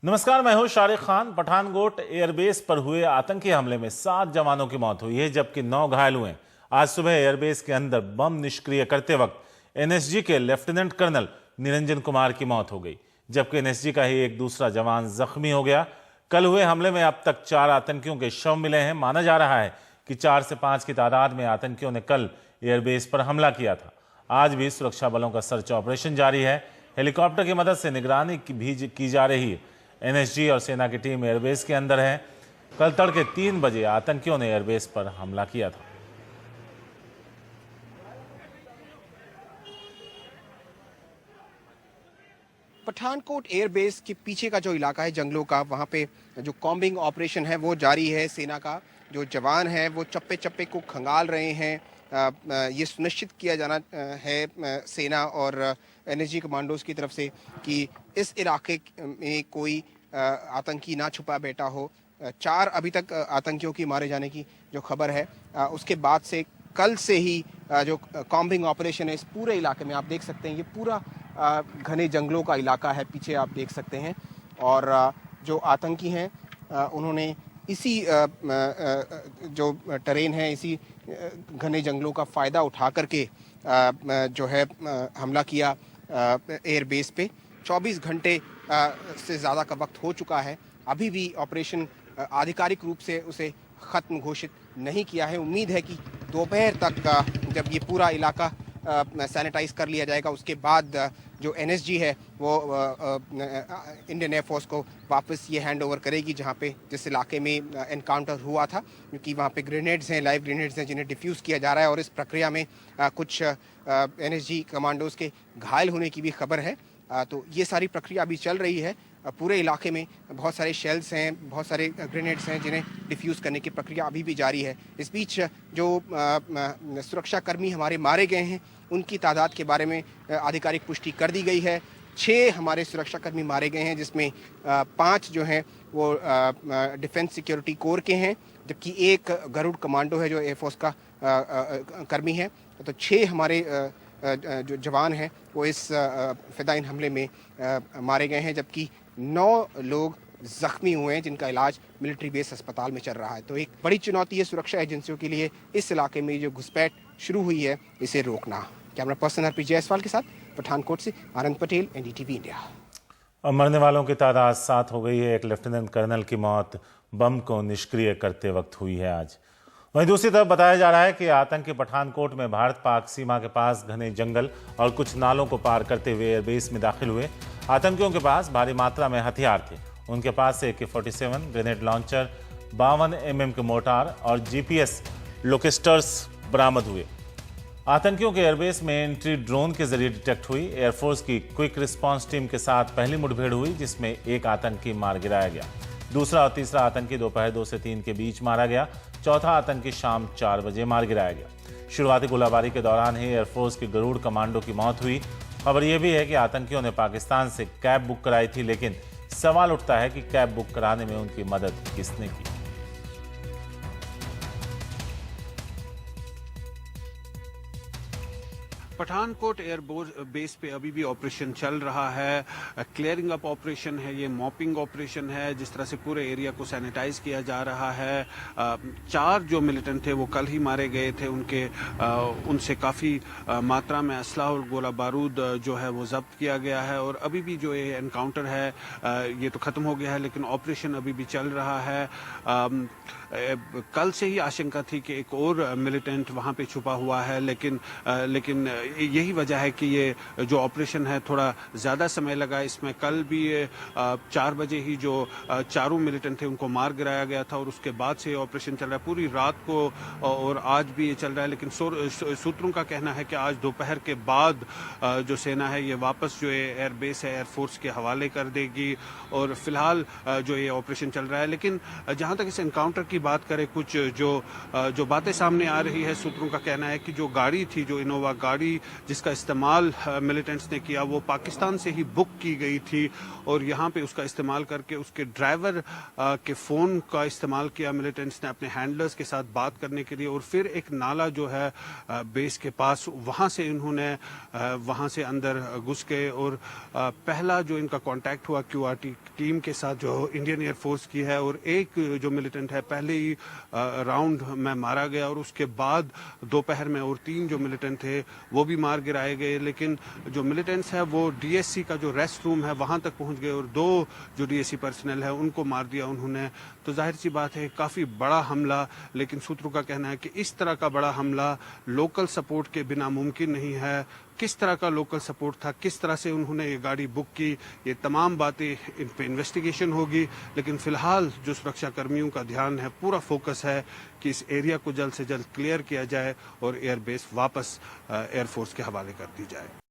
नमस्कार, मैं हूं शारिक खान। पठानकोट एयरबेस पर हुए आतंकी हमले में 7 जवानों की मौत हुई है, जबकि 9 घायल हुए। आज सुबह एयरबेस के अंदर बम निष्क्रिय करते वक्त एनएसजी के लेफ्टिनेंट कर्नल निरंजन कुमार की मौत हो गई, जबकि एनएसजी का ही एक दूसरा जवान जख्मी हो गया। कल हुए हमले में अब तक 4 आतंकियों के शव मिले हैं। माना जा रहा है कि 4 से 5 की तादाद में आतंकियों ने कल एयरबेस पर हमला किया था। आज भी सुरक्षा बलों का सर्च ऑपरेशन जारी है। हेलीकॉप्टर की मदद से निगरानी भी की जा रही है। एनएसजी और सेना की टीम एयरबेस के अंदर है। कल तड़के 3 बजे आतंकियों ने एयरबेस पर हमला किया था। पठानकोट एयरबेस के पीछे का जो इलाका है जंगलों का, वहाँ पे जो कॉम्बिंग ऑपरेशन है वो जारी है। सेना का जो जवान है वो चप्पे चप्पे को खंगाल रहे हैं। ये सुनिश्चित किया जाना है सेना और एनएसजी कमांडोज की तरफ से कि इस इलाके में कोई आतंकी ना छुपा बैठा हो। 4 अभी तक आतंकियों की मारे जाने की जो खबर है, उसके बाद से कल से ही जो कॉम्बिंग ऑपरेशन है इस पूरे इलाके में, आप देख सकते हैं ये पूरा घने जंगलों का इलाका है, पीछे आप देख सकते हैं। और जो आतंकी हैं उन्होंने इसी जो टेरेन है, इसी घने जंगलों का फ़ायदा उठा करके जो है हमला किया एयरबेस पे। 24 घंटे से ज़्यादा का वक्त हो चुका है, अभी भी ऑपरेशन आधिकारिक रूप से उसे ख़त्म घोषित नहीं किया है। उम्मीद है कि दोपहर तक जब ये पूरा इलाका सैनिटाइज कर लिया जाएगा, उसके बाद जो एनएसजी है वो इंडियन एयरफोर्स को वापस ये हैंड ओवर करेगी जहाँ पे जिस इलाके में एनकाउंटर हुआ था, क्योंकि वहाँ पे ग्रेनेड्स हैं, लाइव ग्रेनेड्स हैं जिन्हें डिफ्यूज़ किया जा रहा है। और इस प्रक्रिया में कुछ एनएसजी कमांडोज के घायल होने की भी खबर है। तो ये सारी प्रक्रिया अभी चल रही है। पूरे इलाके में बहुत सारे शेल्स हैं, बहुत सारे ग्रेनेड्स हैं जिन्हें डिफ्यूज़ करने की प्रक्रिया अभी भी जारी है। इस बीच जो सुरक्षाकर्मी हमारे मारे गए हैं उनकी तादाद के बारे में आधिकारिक पुष्टि कर दी गई है। 6 हमारे सुरक्षाकर्मी मारे गए हैं, जिसमें 5 जो हैं वो डिफेंस सिक्योरिटी कोर के हैं, जबकि 1 गरुड़ कमांडो है जो एयरफोर्स का कर्मी है। तो 6 हमारे जो जवान हैं वो इस फिदाइन हमले में मारे गए हैं, जबकि 9 लोग जख्मी हुए हैं जिनका इलाज मिलिट्री बेस अस्पताल में चल रहा है। तो एक बड़ी चुनौती है सुरक्षा एजेंसियों के लिए इस इलाके में जो घुसपैठ शुरू हुई है इसे रोकना। कैमरा पर्सन आरपी जायसवाल के साथ पठानकोट से आनंद पटेल, एनडीटीवी इंडिया। और मरने वालों की तादाद 7 हो गई है। एक लेफ्टिनेंट कर्नल की मौत बम को निष्क्रिय करते वक्त हुई है आज। वहीं दूसरी तरफ बताया जा रहा है कि आतंकी पठानकोट में भारत पाक सीमा के पास घने जंगल और कुछ नालों को पार करते हुए एयरबेस में दाखिल हुए। आतंकियों के पास भारी मात्रा में हथियार थे। उनके पास से AK-47 ग्रेनेड लॉन्चर, 52 mm के मोर्टार और GPS लोकेस्टर्स बरामद हुए। आतंकियों के एयरबेस में एंट्री ड्रोन के जरिए डिटेक्ट हुई। एयरफोर्स की क्विक रिस्पांस टीम के साथ पहली मुठभेड़ हुई, जिसमें एक आतंकी मार गिराया गया। दूसरा और तीसरा आतंकी दोपहर 2 से 3 के बीच मारा गया। चौथा आतंकी शाम 4 बजे मार गिराया गया। शुरुआती गोलाबारी के दौरान ही एयरफोर्स के गरुड़ कमांडो की मौत हुई। खबर यह भी है कि आतंकियों ने पाकिस्तान से कैब बुक कराई थी, लेकिन सवाल उठता है कि कैब बुक कराने में उनकी मदद किसने की। पठानकोट एयर बेस पे अभी भी ऑपरेशन चल रहा है। क्लियरिंग अप ऑपरेशन है, ये मॉपिंग ऑपरेशन है। जिस तरह से पूरे एरिया को सैनिटाइज किया जा रहा है। 4 जो मिलिटेंट थे वो कल ही मारे गए थे। उनसे काफ़ी मात्रा में असला और गोला बारूद जो है वो जब्त किया गया है। और अभी भी जो ये एनकाउंटर है ये तो ख़त्म हो गया है, लेकिन ऑपरेशन अभी भी चल रहा है। कल से ही आशंका थी कि एक और मिलिटेंट वहाँ पे छुपा हुआ है, लेकिन यही वजह है कि ये जो ऑपरेशन है थोड़ा ज़्यादा समय लगा इसमें। कल भी 4 बजे ही जो 4 मिलिटेंट थे उनको मार गिराया गया था और उसके बाद से ये ऑपरेशन चल रहा है पूरी रात को, और आज भी ये चल रहा है। लेकिन सूत्रों का कहना है कि आज दोपहर के बाद जो सेना है ये वापस जो एयरबेस है एयरफोर्स के हवाले कर देगी। और फिलहाल जो ये ऑपरेशन चल रहा है, लेकिन जहाँ तक इस एनकाउंटर की बात करें, कुछ जो बातें सामने आ रही है, सूत्रों का कहना है कि जो गाड़ी थी, जो इनोवा गाड़ी जिसका इस्तेमाल मिलिटेंट्स ने किया वो पाकिस्तान से ही बुक की गई थी और यहाँ पे उसका इस्तेमाल करके उसके ड्राइवर के फ़ोन का इस्तेमाल किया मिलिटेंट्स ने अपने हैंडलर्स के साथ बात करने के लिए। और फिर एक नाला जो है बेस के पास, वहाँ से इन्होंने वहाँ से अंदर घुस गए और पहला जो इनका कांटेक्ट हुआ क्यूआरटी टीम के साथ जो इंडियन एयरफोर्स की है, और एक जो मिलिटेंट है पहले ही राउंड में मारा गया और उसके बाद दोपहर में और 3 जो मिलिटेंट थे वो भी मार गिराए गए। लेकिन जो मिलिटेंट्स है वो डीएससी का जो रेस्ट रूम है वहाँ तक पहुँच गए और 2 जो डीएससी पर्सनल है उनको मार दिया उन्होंने। तो जाहिर सी बात है काफ़ी बड़ा हमला, लेकिन सूत्रों का कहना है कि इस तरह का बड़ा हमला लोकल सपोर्ट के बिना मुमकिन नहीं है। किस तरह का लोकल सपोर्ट था, किस तरह से उन्होंने ये गाड़ी बुक की, ये तमाम बातें इन पे इन्वेस्टिगेशन होगी। लेकिन फिलहाल जो सुरक्षा कर्मियों का ध्यान है, पूरा फोकस है कि इस एरिया को जल्द से जल्द क्लियर किया जाए और एयरबेस वापस एयरफोर्स के हवाले कर दी जाए।